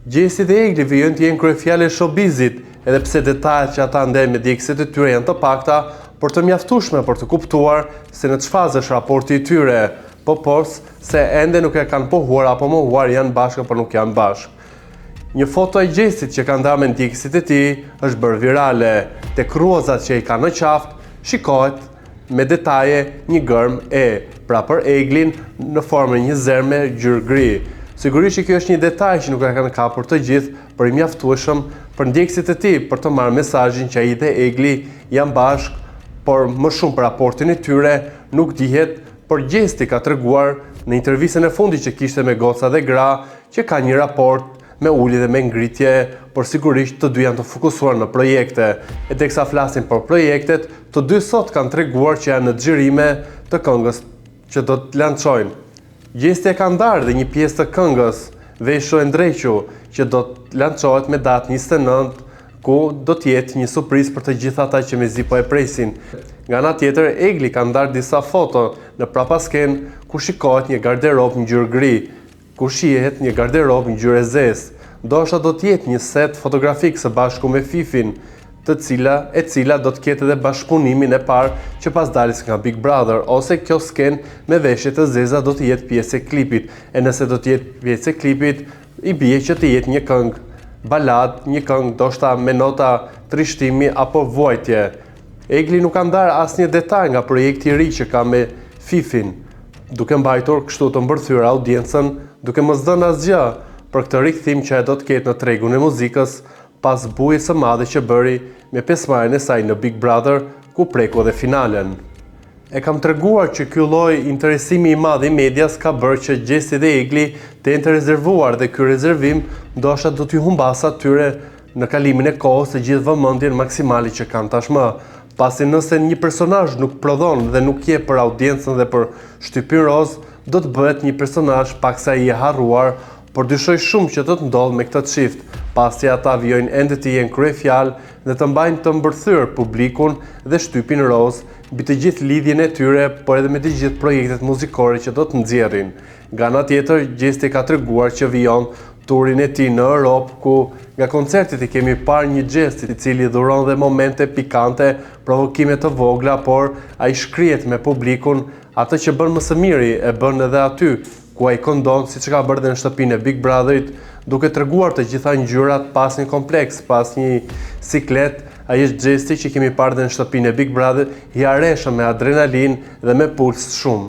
Gjesi dhe Egli vijën të jenë kryefjale showbizit, edhe pse detajet që ata ndajnë me djegësit e tyre janë të pakta, por të mjaftueshme për të kuptuar se në çfarë është raporti i tyre, pos se ende nuk e kanë pohuar apo mohuar janë bashkë apo nuk janë bashkë. Një foto e Gjesit që ka ndarë me ndjekësit e tij është bërë virale, tek rruzat që i kanë në qaftë shikohet me detaje një gërm pra për Eglin në formën një zerme ngjyrë gri. Sigurisht që kjo është një detaj që nuk e kanë kapur të gjithë, por i mjaftueshëm për ndjekësit e tij për të marrë mesazhin që ai dhe Egli janë bashkë, por më shumë për raportin e tyre nuk dihet, por Gjesti ka treguar në intervistën e fundit që kishte me goca dhe gra që ka një raport me ulje dhe me ngritje, por sigurisht të dy janë të fokusuar në projekte. E teksa flasin për projektet, të dy sot kanë treguar që janë në xhirime të këngës që do të lançojnë. Gjesti e ka ndarë dhe një pjesë të këngës, Veshu e ndrequ, që do të lançohet me datë 29, ku do të jetë një surprizë për të gjithë ata që mezi po e presin. Nga ana tjetër, Egli ka ndarë disa foto në prapasken ku shikohet një garderobë ngjyrë gri, ku shihet një garderobë ngjyrë zezë. Ndoshta do të jetë një set fotografik së bashku me Fifin, e cila do të ketë edhe bashkëpunimin e parë që pas daljes nga Big Brother, ose kjo sken me veshje të zeza do të jetë pjesë e klipit. E nëse do të jetë pjesë e klipit, i bie që të jetë një këngë balad, një këngë ndoshta me nota trishtimi apo vuajtje. Egli nuk ka ndarë asnjë detaj nga projekti i ri që ka me Fifin, duke mbajtur kështu të mbërthyer audiencën, duke mos dhënë asgjë për këtë rikthim që do të ketë në tregun e muzikës pas bujës së madhe që bëri me pjesëmarrjen e saj në Big Brother, ku preku edhe finalen. E kam treguar që ky lloj interesimi i madh i medias ka bërë që Gjesi dhe Egli të jenë të rezervuar dhe ky rezervim ndoshta do t'ju humbas atyre në kalimin e kohës të gjithë vëmendjen maksimale që kanë tashmë. Pasi nëse një personazh nuk prodhon dhe nuk jep për audiencën dhe për shtypin roz, do të bëhet një personazh paksa i harruar, por dyshoj shumë që do të ndodhë me këtë çift, pasi ata vijojnë ende të jenë kryefjalë dhe të mbajnë të mbërthyer publikun dhe shtypin roz mbi të gjithë lidhjen e tyre, por edhe me të gjithë projektet muzikore që do të nxjerrin. Nga ana tjetër, Gjesti ka treguar që vijon turin e tij në Europë, ku nga koncertet i kemi parë një Gjesti i cili dhuron dhe momente pikante, provokime të vogla, por ai shkrihet me publikun, atë që bën më së miri e bën edhe aty, ku ai këndon siç ka bërë në shtëpinë e Big Brotherit, duke treguar të gjitha ngjyrat pas një kompleks, pas një siklet. Ai është Gjesti që kemi parë në shtëpinë e Big Brother, i arreshëm me adrenalinë dhe me puls shumë.